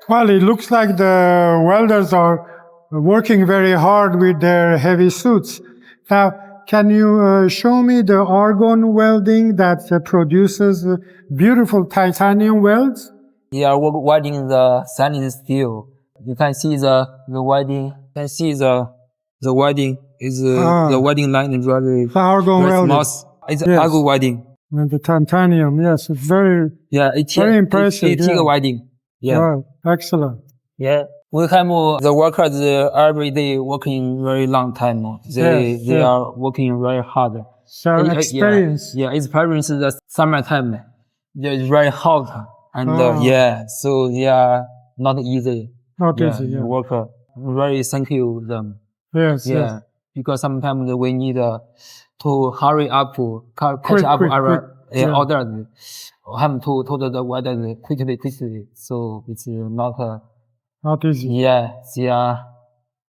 Well, it looks like the welders are working very hard with their heavy suits. Now, can you show me the argon welding that produces beautiful titanium welds? They are welding the stainless steel. You can see the welding. You can see the welding is the welding line is very argon welding. smooth. It's argon welding. And the titanium, yes, it's very very impressive. It's TIG welding. Yeah. Right. Excellent. Yeah. We have the workers every day working very long time. They are working very hard. So experience. Yeah, experience the summertime. It's very hot. And so they are not easy. Not easy, yeah. Worker. Very thank you them. Yes, yes. Because sometimes we need to hurry up, catch up our orders. Have to the weather quickly. So it's not easy. Yeah, they are